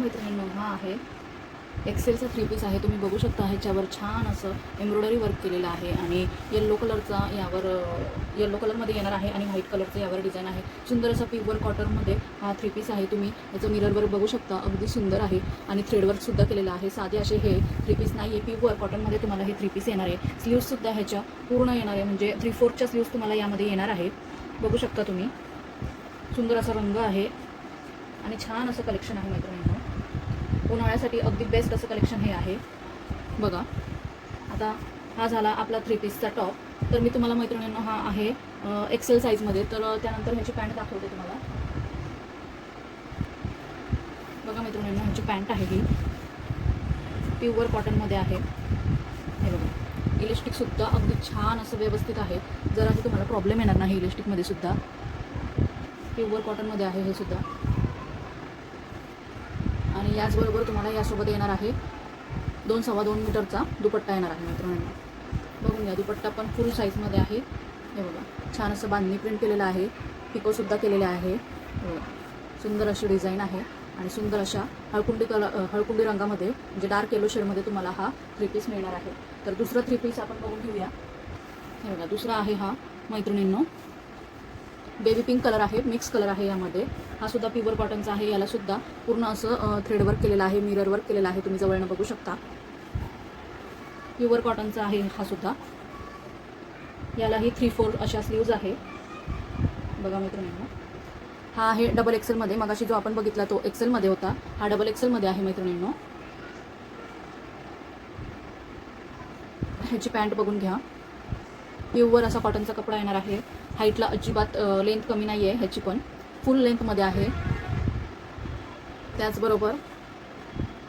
मैत्रिणींनो, हा आहे एक्सेलचा 3 पीस आहे. तुम्ही बघू शकता ह्याच्यावर छान असं एम्ब्रॉयडरी वर्क केलेलं आहे आणि येलो कलरचा यावर येलो कलरमध्ये येणार आहे आणि व्हाईट कलरचं यावर डिझाईन आहे. सुंदर असं प्युअर कॉटनमध्ये हा 3 पीस आहे. तुम्ही याचं मिररवर बघू शकता, अगदी सुंदर आहे आणि थ्रेडवर्कसुद्धा केलेलं आहे. साधे असे हे 3 पीस नाही आहे, प्युअर कॉटनमध्ये तुम्हाला हे 3 पीस येणार आहे. स्लीव्ससुद्धा ह्याच्या पूर्ण येणार आहे, म्हणजे 3/4च्या स्लीव्स तुम्हाला यामध्ये येणार आहे. बघू शकता तुम्ही, सुंदर असा रंग आहे आणि छान असं कलेक्शन आहे मैत्रिणींनो. उन्हाळ्यासाठी अगदी बेस्ट असं कलेक्शन हे आहे. बघा, आता हा झाला आपला 3 पीसचा टॉप. तर मी तुम्हाला मैत्रिणींनो हा आहे एक्सेल साईजमध्ये. तर त्यानंतर ह्याची पॅन्ट दाखवते तुम्हाला. बघा मैत्रिणींनो, ह्याची पॅन्ट आहे ही प्युअर कॉटनमध्ये आहे. हे बघा, इलेस्टिकसुद्धा अगदी छान असं व्यवस्थित आहे. जराही तुम्हाला प्रॉब्लेम येणार नाही इलेस्टिकमध्ये सुद्धा. प्युअर कॉटनमध्ये आहे हे सुद्धा. आणि याचबरोबर तुम्हाला यासोबत येणार आहे 2-2.25 मीटरचा दुपट्टा येणार आहे मैत्रिणींना. बघून घ्या, दुपट्टा पण फुल साईजमध्ये आहे. हे बघा, छान असं बांधणी प्रिंट केलेलं आहे, पिकोसुद्धा केलेलं आहे. सुंदर अशी डिझाईन आहे आणि सुंदर अशा हळकुंडी रंगामध्ये, म्हणजे डार्क येलो शेडमध्ये तुम्हाला हा 3 पीस मिळणार आहे. तर दुसरा 3 पीस आपण बघून घेऊया. हे बघा, दुसरा आहे हा मैत्रिणींनो, बेबी पिंक कलर आहे, मिक्स कलर आहे यामध्ये. हा सुद्धा प्युअर कॉटनचा आहे. याला सुद्धा पूर्ण असं थ्रेडवर्क केलेलं आहे, मिरर वर्क केलेलं आहे. तुम्ही जवळनं बघू शकता. प्युअर कॉटनचा आहे हा सुद्धा. यालाही 3/4 अशा स्लीव्ज आहे. बघा मैत्रिणींनो, हा आहे डबल एक्सेलमध्ये. मगाशी जो आपण बघितला तो एक्सेलमध्ये होता, हा डबल एक्सेलमध्ये आहे मैत्रिणींनो. ह्याची पॅन्ट बघून घ्या. प्युअर असा कॉटनचा कपडा येणार आहे. हाईटला अजिबात लेंथ कमी नाही आहे, ह्याची पण फुल लेंथमध्ये आहे. त्याचबरोबर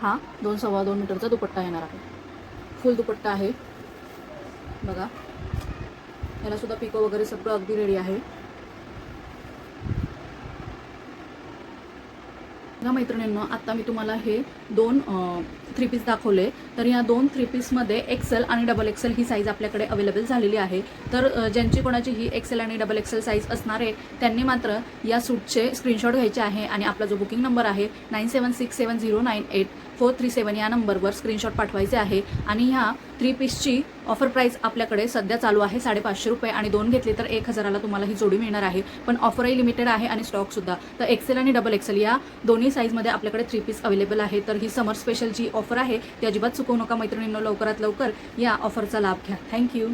हा 2-2.25 मीटरचा दुपट्टा येणार आहे. फुल दुपट्टा आहे. बघा, यालासुद्धा पिको वगैरे सगळं अगदी रेडी आहे. ना मैत्रिणींनो, आता मी तुम्हाला हे 2 3 पीस दाखवले. तर या 2 3 पीसमध्ये एक्सेल आणि डबल एक्सेल ही साईज आपल्याकडे अवेलेबल झालेली आहे. तर ज्यांची कोणाची ही एक्सेल आणि डबल एक्सेल साईज असणार आहे त्यांनी मात्र या सूटचे स्क्रीनशॉट घ्यायचे आहे आणि आपला जो बुकिंग नंबर आहे 9767098437 या नंबरवर स्क्रीनशॉट पाठवायचे आहे. आणि ह्या 3 पीसची ऑफर प्राईस आपल्याकडे सध्या चालू आहे 550 रुपये आणि 2 घेतले तर 1000ला तुम्हाला ही जोडी मिळणार आहे. पण ऑफरही लिमिटेड आहे आणि स्टॉकसुद्धा. तर एक्सेल आणि डबल एक्सेल या दोन्ही साईजमध्ये आपल्याकडे 3 पीस अवेलेबल आहे. तर ही समर स्पेशल जी ऑफर आहे ती अजिबात चुकवू नका मैत्रिणींनो. लवकरात लवकर या ऑफरचा लाभ घ्या. थँक्यू.